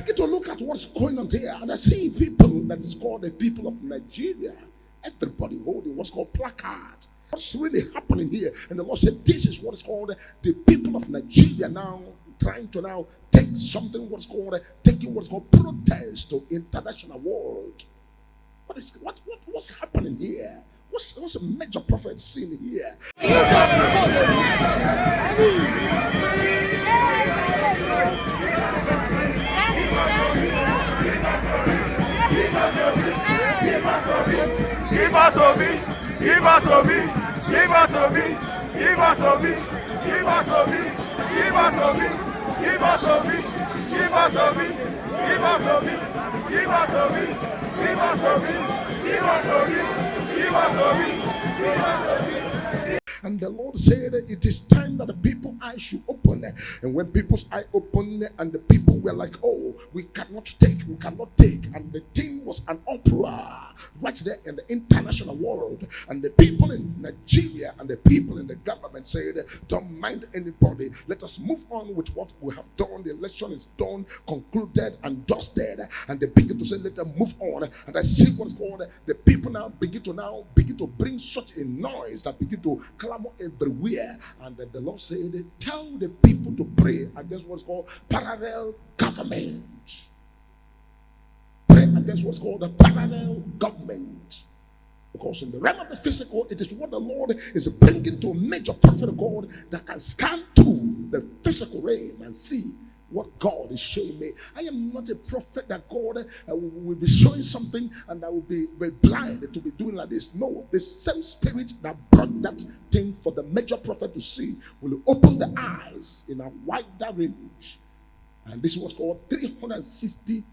begin to look at what's going on there, and I see people that is called the people of Nigeria. Everybody holding what's called placard. What's really happening here? And the Lord said, this is what is called the people of Nigeria now trying to now take something taking what's called protest to international world. What's happening here? What's a major prophet seen here? Give us Obi, give us Obi, give us Obi, give us Obi, give us Obi, give us Obi, give us Obi, give us Obi, give us Obi, give us Obi, give us Obi, give us Obi, give us Obi, give us Obi. And the Lord said, it is time that the people's eyes should open. And when people's eyes opened, and the people were like, oh, we cannot take. And the thing was an uproar right there in the international world. And the people in Nigeria and the people in the government said, don't mind anybody. Let us move on with what we have done. The election is done, concluded, and dusted. And they begin to say, let them move on. And I see what's called the people now begin to bring such a noise that begin to clamor everywhere. And the Lord said, tell the people to pray against what's called parallel government. Pray against what's called a parallel government. Because in the realm of the physical, it is what the Lord is bringing to a major prophet of God that can scan through the physical realm and see what God is showing me. I am not a prophet that God will be showing something and I will be blind to be doing like this. No, the same spirit that brought that thing for the major prophet to see will open the eyes in a wider range. And this was called 360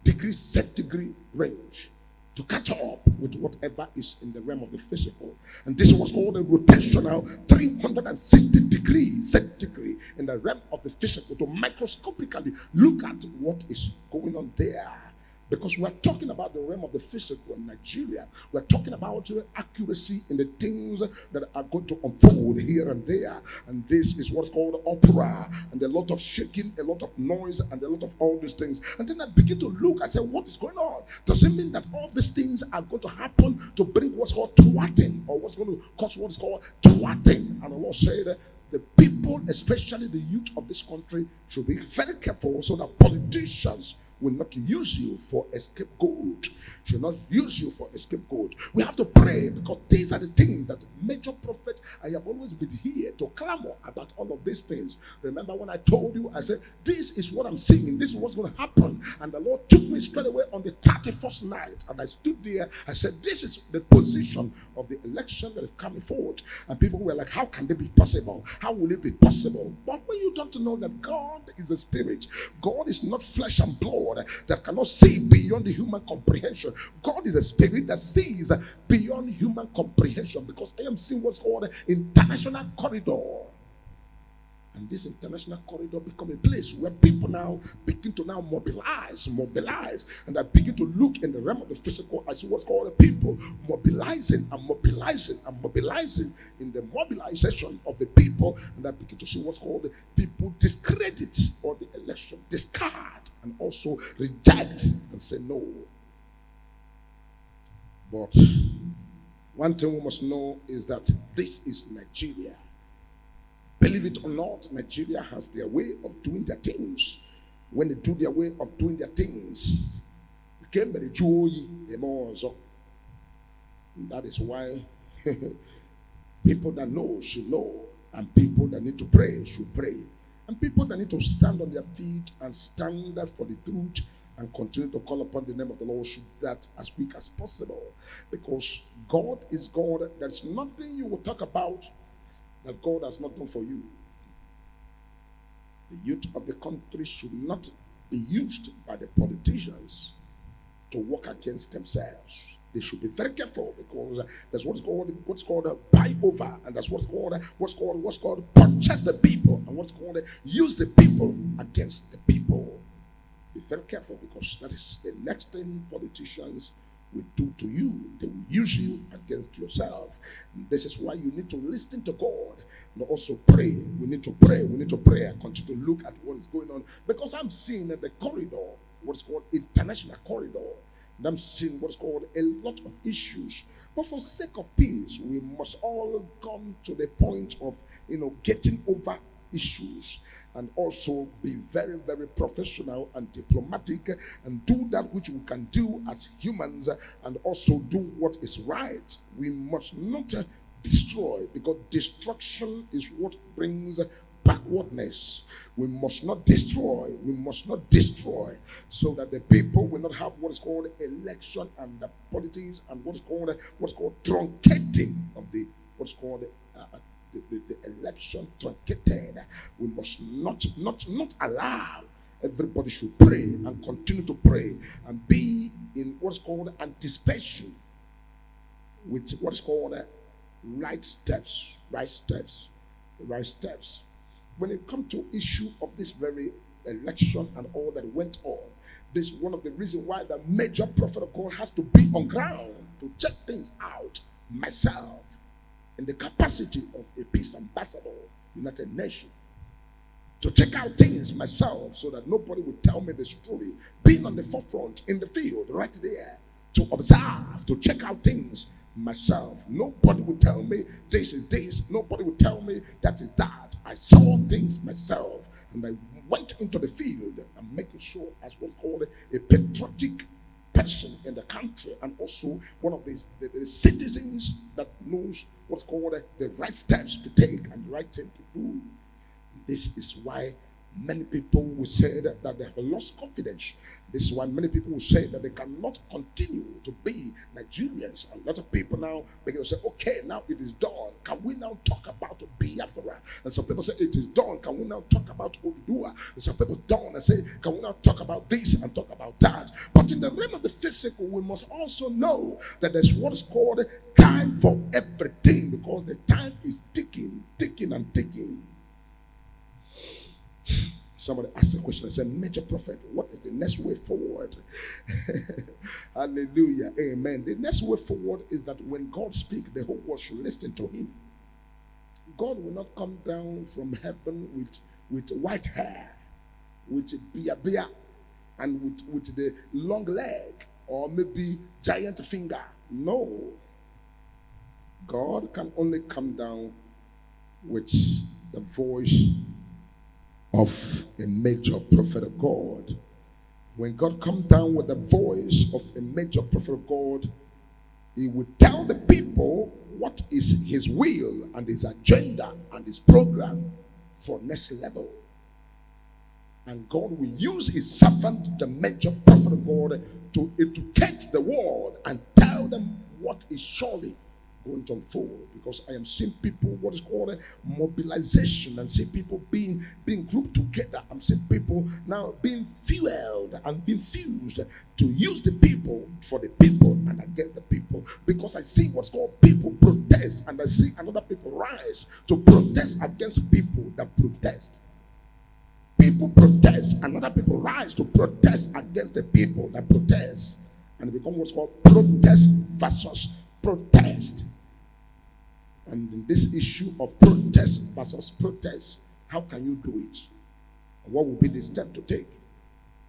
degrees centigrade range, to catch up with whatever is in the realm of the physical. And this was called a rotational 360 degrees centigrade in the realm of the physical, to microscopically look at what is going on there. Because we are talking about the realm of the physical in Nigeria. We are talking about accuracy in the things that are going to unfold here and there. And this is what's called opera. And a lot of shaking, a lot of noise, and a lot of all these things. And then I begin to look, I say, what is going on? Does it mean that all these things are going to happen to bring what's called thwarting, or what's going to cause what's called thwarting? And the Lord said, the people, especially the youth of this country, should be very careful so that politicians will not use you for a scapegoat. Should not use you for a scapegoat. We have to pray, because these are the things that major prophet, I have always been here to clamor about all of these things. Remember when I told you, I said, this is what I'm seeing, this is what's going to happen. And the Lord took me straight away on the 31st night, and I stood there, I said, this is the position of the election that is coming forward. And people were like, how can it be possible? How will it be possible? But when you don't know that God is a spirit, God is not flesh and blood that cannot see beyond the human comprehension. God is a spirit that sees beyond human comprehension, because I am seeing what's called international corridor. And this international corridor become a place where people now begin to now mobilize, and I begin to look in the realm of the physical. I see what's called people mobilizing in the mobilization of the people, and I begin to see what's called people discredit or the election, discard, and also reject and say no. But one thing we must know is that this is Nigeria. Believe it or not, Nigeria has their way of doing their things. When they do their way of doing their things, that is why people that know should know, and people that need to pray should pray, and people that need to stand on their feet and stand for the truth and continue to call upon the name of the Lord should that as quick as possible. Because God is God. There's nothing you will talk about that God has not done for you. The youth of the country should not be used by the politicians to work against themselves. They should be very careful, because that's what's called a buy over, and that's what's called purchase the people, and what's called use the people against the people. Be very careful, because that is the next thing politicians will do to you. They will use you against yourself. And this is why you need to listen to God and also pray. We need to pray. We need to pray. I continue to look at what is going on because I'm seeing at the corridor, what's called international corridor. And I'm seeing what's called a lot of issues. But for sake of peace, we must all come to the point of, getting over issues and also be very, very professional and diplomatic and do that which we can do as humans and also do what is right. We must not destroy, because destruction is what brings backwardness. We must not destroy. We must not destroy, so that the people will not have what is called election and the politics and what's called truncating of the the election truncated. We must not allow. Everybody should pray and continue to pray and be in what's called anticipation with what's called right steps. When it comes to issue of this very election and all that went on, this is one of the reasons why the major prophet of God has to be on ground to check things out myself in the capacity of a peace ambassador, United Nations, to check out things myself so that nobody will tell me the story, being on the forefront in the field right there, to observe, to check out things myself. Nobody will tell me this is this, nobody will tell me that is that. I saw things myself and I went into the field and making sure as what's called a patriotic person in the country and also one of the citizens that knows what's called the right steps to take and the right thing to do. This is why many people will say that they have lost confidence. This is why many people will say that they cannot continue to be Nigerians. A lot of people now begin to say, okay, now it is done. Can we now talk about Biafra? And some people say, it is done. Can we now talk about Oduduwa? And some people don't and say, can we now talk about this and talk about that? But in the realm of the physical, we must also know that there's what is called time for everything, because the time is ticking and ticking. Somebody asked a question. I said, Major Prophet, what is the next way forward? Hallelujah. Amen. The next way forward is that when God speaks, the whole world should listen to him. God will not come down from heaven with white hair, with beer, and with the long leg, or maybe giant finger. No. God can only come down with the voice of a major prophet of God. When God comes down with the voice of a major prophet of God, he will tell the people what is his will and his agenda and his program for next level. And God will use his servant, the major prophet of God, to educate the world and tell them what is surely going to unfold. Because I am seeing people, what is called mobilization, and see people being grouped together. I'm seeing people now being fueled and being fused to use the people for the people and against the people. Because I see what's called people protest, and I see another people rise to protest against people that protest. People protest, and other people rise to protest against the people that protest. And it becomes what's called protest versus protest. And in this issue of protest versus protest, how can you do it? What will be the step to take?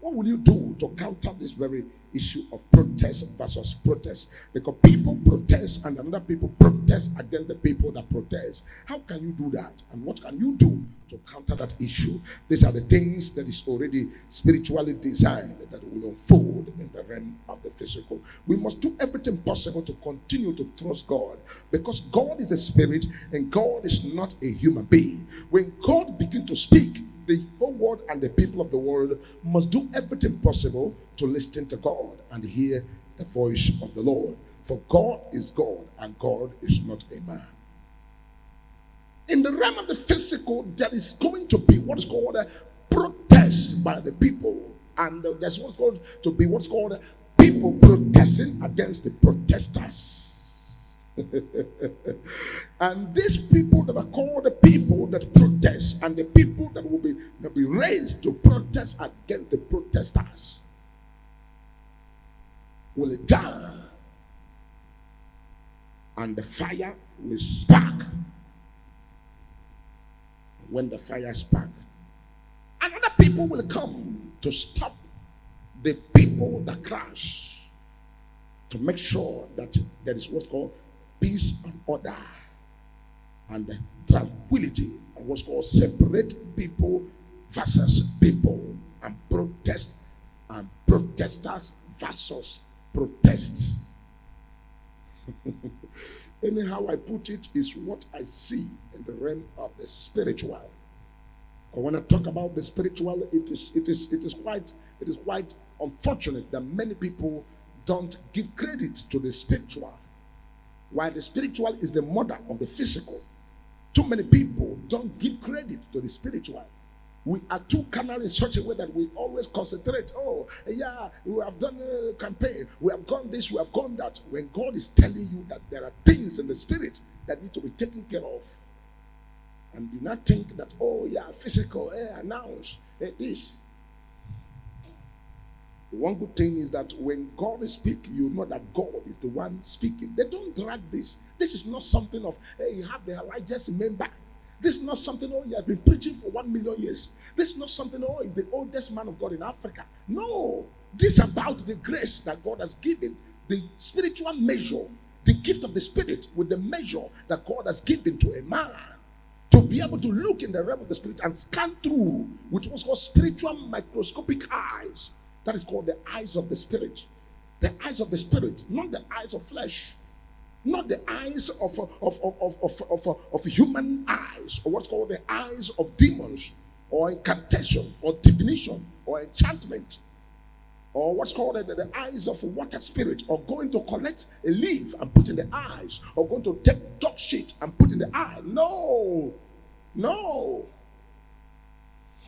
What will you do to counter this very issue of protest versus protest? Because people protest and another people protest against the people that protest. How can you do that? And what can you do to counter that issue? These are the things that is already spiritually designed that will unfold in the realm of the physical. We must do everything possible to continue to trust God, because God is a spirit and God is not a human being. When God begins to speak, the whole world and the people of the world must do everything possible to listen to God and hear the voice of the Lord. For God is God and God is not a man. In the realm of the physical, there is going to be what is called a protest by the people. And there's what's going to be what's called people protesting against the protesters. And these people that are called the people that protest, and the people that will be raised to protest against the protesters, will die and the fire will spark. When the fire spark, another people will come to stop the people that crash, to make sure that there is what's called peace and order and tranquility, and what's called separate people versus people, and protest and protesters versus protest. Anyhow I put it is what I see in the realm of the spiritual. Or when I talk about the spiritual, it is quite unfortunate that many people don't give credit to the spiritual, while the spiritual is the mother of the physical. Too many people don't give credit to the spiritual. We are too carnal in such a way that we always concentrate. Oh, yeah, we have done a campaign. We have gone this, we have gone that. When God is telling you that there are things in the spirit that need to be taken care of. And do not think that, oh, yeah, physical, announce this. One good thing is that when God is speaking, you know that God is the one speaking. They don't drag this. This is not something of, hey, you have the Elijah's member. This is not something, oh, he has been preaching for 1 million years. This is not something, oh, he's the oldest man of God in Africa. No, this is about the grace that God has given, the spiritual measure, the gift of the spirit with the measure that God has given to a man to be able to look in the realm of the spirit and scan through with what's called spiritual microscopic eyes. That is called the eyes of the spirit. The eyes of the spirit, not the eyes of flesh. Not the eyes of human eyes, or what's called the eyes of demons, or incantation, or divination, or enchantment, or what's called the eyes of water spirit, or going to collect a leaf and put in the eyes, or going to take dog shit and put in the eye. No, no.